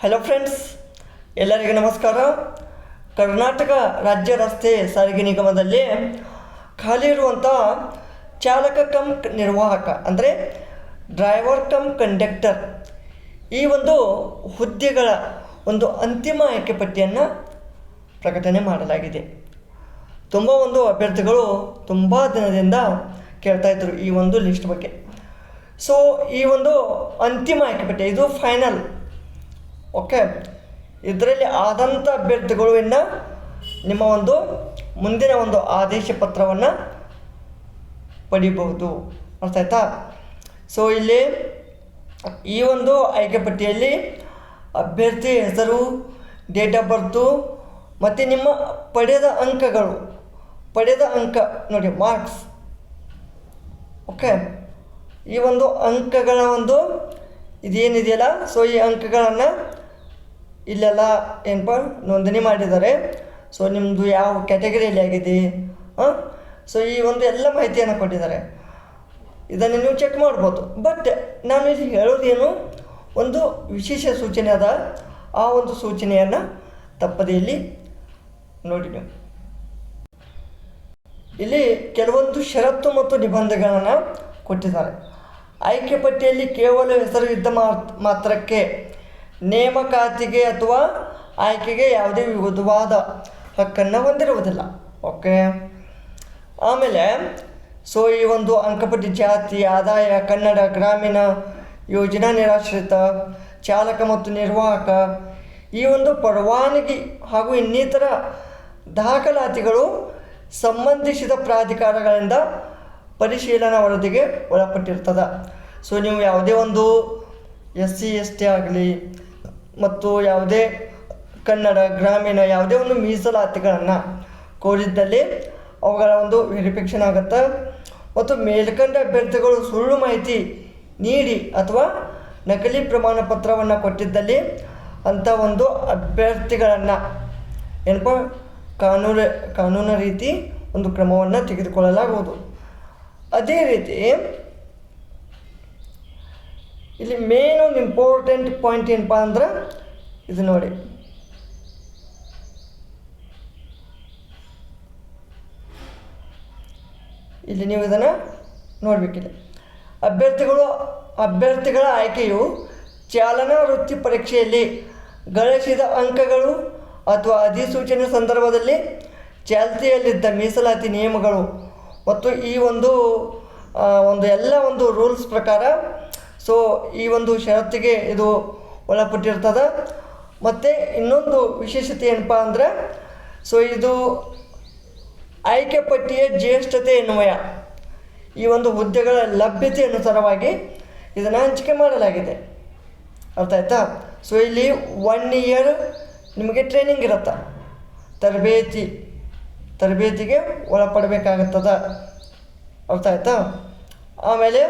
Hello friends, ಎಲ್ಲರಿಗೂ ನಮಸ್ಕಾರ. ಕರ್ನಾಟಕ ರಾಜ್ಯ ರಸ್ತೆ ಸಾರಿಗೆ ನಿಗಮದಲ್ಲಿ ಖಾಲಿ ಇರುವಂಥ ಚಾಲಕ ಕಮ್ ನಿರ್ವಾಹಕ ಅಂದರೆ ಡ್ರೈವರ್ ಕಮ್ ಕಂಡಕ್ಟರ್ ಈ ಒಂದು ಹುದ್ದೆಗಳ ಒಂದು ಅಂತಿಮ ಆಯ್ಕೆ ಪಟ್ಟಿಯನ್ನು ಪ್ರಕಟಣೆ ಮಾಡಲಾಗಿದೆ. ತುಂಬ ಅಭ್ಯರ್ಥಿಗಳು ತುಂಬ ದಿನದಿಂದ ಕೇಳ್ತಾಯಿದ್ರು ಈ ಒಂದು ಲಿಸ್ಟ್ ಬಗ್ಗೆ. ಸೊ ಈ ಒಂದು ಅಂತಿಮ ಆಯ್ಕೆ ಪಟ್ಟಿ ಇದು ಫೈನಲ್. ಓಕೆ, ಇದರಲ್ಲಿ ಆದಂಥ ಅಭ್ಯರ್ಥಿಗಳು ಇನ್ನು ನಿಮ್ಮ ಒಂದು ಮುಂದಿನ ಒಂದು ಆದೇಶ ಪತ್ರವನ್ನು ಪಡಿಬಹುದು. ಅರ್ಥ ಆಯ್ತಾ? ಸೊ ಇಲ್ಲಿ ಈ ಒಂದು ಆಯ್ಕೆ ಪಟ್ಟಿಯಲ್ಲಿ ಅಭ್ಯರ್ಥಿ ಹೆಸರು, ಡೇಟ್ ಆಫ್ ಬರ್ತು ಮತ್ತು ನಿಮ್ಮ ಪಡೆದ ಅಂಕ ನೋಡಿ, ಮಾರ್ಕ್ಸ್. ಓಕೆ, ಈ ಒಂದು ಅಂಕಗಳ ಒಂದು ಇದೇನಿದೆಯಲ್ಲ, ಸೊ ಈ ಅಂಕಗಳನ್ನು ಇಲ್ಲೆಲ್ಲ ಏನಪ್ಪ ನೋಂದಣಿ ಮಾಡಿದ್ದಾರೆ. ಸೊ ನಿಮ್ಮದು ಯಾವ ಕ್ಯಾಟಗರಿಯಲ್ಲಿ ಆಗಿದೆ, ಸೊ ಈ ಒಂದು ಎಲ್ಲ ಮಾಹಿತಿಯನ್ನು ಕೊಟ್ಟಿದ್ದಾರೆ. ಇದನ್ನು ನೀವು ಚೆಕ್ ಮಾಡ್ಬೋದು. ಬಟ್ ನಾನು ಇಲ್ಲಿ ಹೇಳೋದೇನು, ಒಂದು ವಿಶೇಷ ಸೂಚನೆ ಅದ. ಆ ಒಂದು ಸೂಚನೆಯನ್ನು ತಪ್ಪದೆ ಇಲ್ಲಿ ನೋಡಿ. ನೀವು ಇಲ್ಲಿ ಕೆಲವೊಂದು ಷರತ್ತು ಮತ್ತು ನಿಬಂಧನೆಗಳನ್ನು ಕೊಟ್ಟಿದ್ದಾರೆ. ಆಯ್ಕೆ ಪಟ್ಟಿಯಲ್ಲಿ ಕೇವಲ ಹೆಸರು ಇದ್ದ ಮಾತ್ರಕ್ಕೆ ನೇಮಕಾತಿಗೆ ಅಥವಾ ಆಯ್ಕೆಗೆ ಯಾವುದೇ ವಿರೋಧವಾದ ಹಕ್ಕನ್ನು ಹೊಂದಿರುವುದಿಲ್ಲ. ಓಕೆ, ಆಮೇಲೆ ಸೊ ಈ ಒಂದು ಅಂಕಪಟ್ಟಿ ಜಾತಿ, ಆದಾಯ, ಕನ್ನಡ, ಗ್ರಾಮೀಣ, ಯೋಜನಾ ನಿರಾಶ್ರಿತ, ಚಾಲಕ ಮತ್ತು ನಿರ್ವಾಹಕ ಈ ಒಂದು ಪರವಾನಗಿ ಹಾಗೂ ಇನ್ನಿತರ ದಾಖಲಾತಿಗಳು ಸಂಬಂಧಿಸಿದ ಪ್ರಾಧಿಕಾರಗಳಿಂದ ಪರಿಶೀಲನಾ ವರದಿಗೆ ಒಳಪಟ್ಟಿರ್ತದೆ. ಸೊ ನೀವು ಯಾವುದೇ ಒಂದು SC ST ಆಗಲಿ ಮತ್ತು ಯಾವುದೇ ಕನ್ನಡ, ಗ್ರಾಮೀಣ ಯಾವುದೇ ಒಂದು ಮೀಸಲಾತಿಗಳನ್ನು ಕೋರಿದ್ದಲ್ಲಿ ಅವುಗಳ ಒಂದು ವೆರಿಫಿಕೇಷನ್ ಆಗುತ್ತೆ. ಮತ್ತು ಮೇಲ್ಕಂಡ ಅಭ್ಯರ್ಥಿಗಳು ಸುಳ್ಳು ಮಾಹಿತಿ ನೀಡಿ ಅಥವಾ ನಕಲಿ ಪ್ರಮಾಣ ಪತ್ರವನ್ನು ಕೊಟ್ಟಿದ್ದಲ್ಲಿ ಅಂಥ ಒಂದು ಅಭ್ಯರ್ಥಿಗಳನ್ನು ಏನಪ್ಪ ಕಾನೂನು ರೀತಿ ಒಂದು ಕ್ರಮವನ್ನು ತೆಗೆದುಕೊಳ್ಳಲಾಗುವುದು. ಅದೇ ರೀತಿ ಇಲ್ಲಿ ಮೇನ್ ಒಂದು ಇಂಪಾರ್ಟೆಂಟ್ ಪಾಯಿಂಟ್ ಏನಪ್ಪ ಅಂದ್ರೆ ಇದು ನೋಡಿ, ಇಲ್ಲಿ ನೀವು ಇದನ್ನು ನೋಡಬೇಕಿಲ್ಲ. ಅಭ್ಯರ್ಥಿಗಳ ಆಯ್ಕೆಯು ಚಾಲನಾ ವೃತ್ತಿ ಪರೀಕ್ಷೆಯಲ್ಲಿ ಗಳಿಸಿದ ಅಂಕಗಳು ಅಥವಾ ಅಧಿಸೂಚನೆ ಸಂದರ್ಭದಲ್ಲಿ ಚಾಲ್ತಿಯಲ್ಲಿದ್ದ ಮೀಸಲಾತಿ ನಿಯಮಗಳು ಮತ್ತು ಈ ಒಂದು ಎಲ್ಲ ಒಂದು ರೂಲ್ಸ್ ಪ್ರಕಾರ ಸೊ ಈ ಒಂದು ಷರತ್ತಿಗೆ ಇದು ಒಳಪಟ್ಟಿರ್ತದೆ. ಮತ್ತು ಇನ್ನೊಂದು ವಿಶೇಷತೆ ಏನಪ್ಪ ಅಂದರೆ ಸೊ ಇದು ಆಯ್ಕೆ ಪಟ್ಟಿಯ ಜ್ಯೇಷ್ಠತೆ ಅನ್ವಯ ಈ ಒಂದು ಹುದ್ದೆಗಳ ಲಭ್ಯತೆ ಅನುಸಾರವಾಗಿ ಇದನ್ನು ಹಂಚಿಕೆ ಮಾಡಲಾಗಿದೆ. ಅರ್ಥ ಆಯ್ತಾ? ಸೊ ಇಲ್ಲಿ 1 ಇಯರ್ ನಿಮಗೆ ಟ್ರೈನಿಂಗ್ ಇರುತ್ತೆ, ತರಬೇತಿಗೆ ಒಳಪಡಬೇಕಾಗುತ್ತದೆ. ಅರ್ಥ ಆಯ್ತಾ? ಆಮೇಲೆ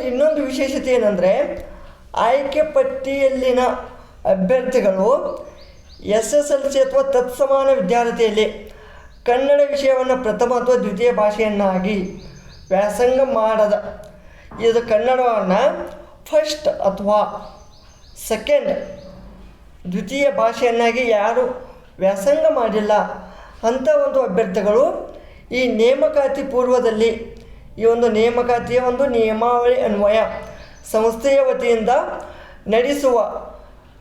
ಇನ್ನೊಂದು ವಿಶೇಷತೆ ಏನಂದರೆ ಆಯ್ಕೆ ಪಟ್ಟಿಯಲ್ಲಿನ ಅಭ್ಯರ್ಥಿಗಳು SSLC ಅಥವಾ ತತ್ಸಮಾನ ವಿದ್ಯಾರ್ಥಿಯಲ್ಲಿ ಕನ್ನಡ ವಿಷಯವನ್ನು ಪ್ರಥಮ ಅಥವಾ ದ್ವಿತೀಯ ಭಾಷೆಯನ್ನಾಗಿ ವ್ಯಾಸಂಗ ಮಾಡದ, ಇದು ಕನ್ನಡವನ್ನು ಫಸ್ಟ್ ಅಥವಾ ಸೆಕೆಂಡ್ ದ್ವಿತೀಯ ಭಾಷೆಯನ್ನಾಗಿ ಯಾರು ವ್ಯಾಸಂಗ ಮಾಡಿಲ್ಲ ಅಂಥ ಒಂದು ಅಭ್ಯರ್ಥಿಗಳು ಈ ನೇಮಕಾತಿ ಪೂರ್ವದಲ್ಲಿ ಈ ಒಂದು ನೇಮಕಾತಿಯ ಒಂದು ನಿಯಮಾವಳಿ ಅನ್ವಯ ಸಂಸ್ಥೆಯ ವತಿಯಿಂದ ನಡೆಸುವ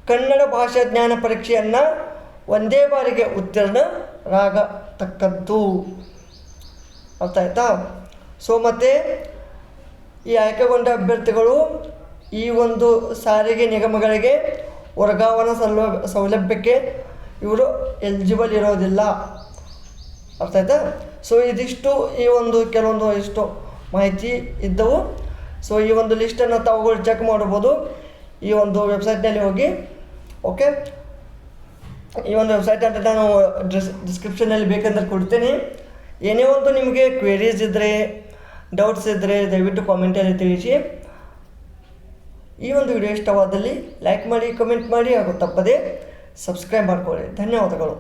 ಕನ್ನಡ ಭಾಷಾ ಜ್ಞಾನ ಪರೀಕ್ಷೆಯನ್ನು ಒಂದೇ ಬಾರಿಗೆ ಉತ್ತೀರ್ಣರಾಗತಕ್ಕದ್ದು. ಅರ್ಥ ಆಯ್ತಾ? ಸೊ ಮತ್ತು ಈ ಆಯ್ಕೆಗೊಂಡ ಅಭ್ಯರ್ಥಿಗಳು ಈ ಒಂದು ಸಾರಿಗೆ ನಿಗಮಗಳಿಗೆ ವರ್ಗಾವಣಾ ಸೌಲಭ್ಯಕ್ಕೆ ಇವರು ಎಲಿಜಿಬಲ್ ಇರೋದಿಲ್ಲ. ಅರ್ಥ ಆಯ್ತಾ? ಸೊ ಇದಿಷ್ಟು ಈ ಒಂದು ಕೆಲವೊಂದು ಇಷ್ಟು ಮಾಹಿತಿ ಇದ್ದವು. ಸೊ ಈ ಒಂದು ಲಿಸ್ಟನ್ನು ತಾವುಗಳು ಚೆಕ್ ಮಾಡ್ಬೋದು ಈ ಒಂದು ವೆಬ್ಸೈಟ್ನಲ್ಲಿ ಹೋಗಿ. ಓಕೆ, ಈ ಒಂದು ವೆಬ್ಸೈಟ್ ಅಂತ ನಾನು ಡಿಸ್ಕ್ರಿಪ್ಷನಲ್ಲಿ ಬೇಕಂದ್ರೆ ಕೊಡ್ತೀನಿ. ಏನೇ ಒಂದು ನಿಮಗೆ ಕ್ವೇರೀಸ್ ಇದ್ದರೆ, ಡೌಟ್ಸ್ ಇದ್ದರೆ ದಯವಿಟ್ಟು ಕಾಮೆಂಟಲ್ಲಿ ತಿಳಿಸಿ. ಈ ಒಂದು ವಿಡಿಯೋ ಇಷ್ಟವಾದಲ್ಲಿ ಲೈಕ್ ಮಾಡಿ, ಕಮೆಂಟ್ ಮಾಡಿ ಹಾಗೂ ತಪ್ಪದೇ ಸಬ್ಸ್ಕ್ರೈಬ್ ಮಾಡ್ಕೊಳ್ಳಿ. ಧನ್ಯವಾದಗಳು.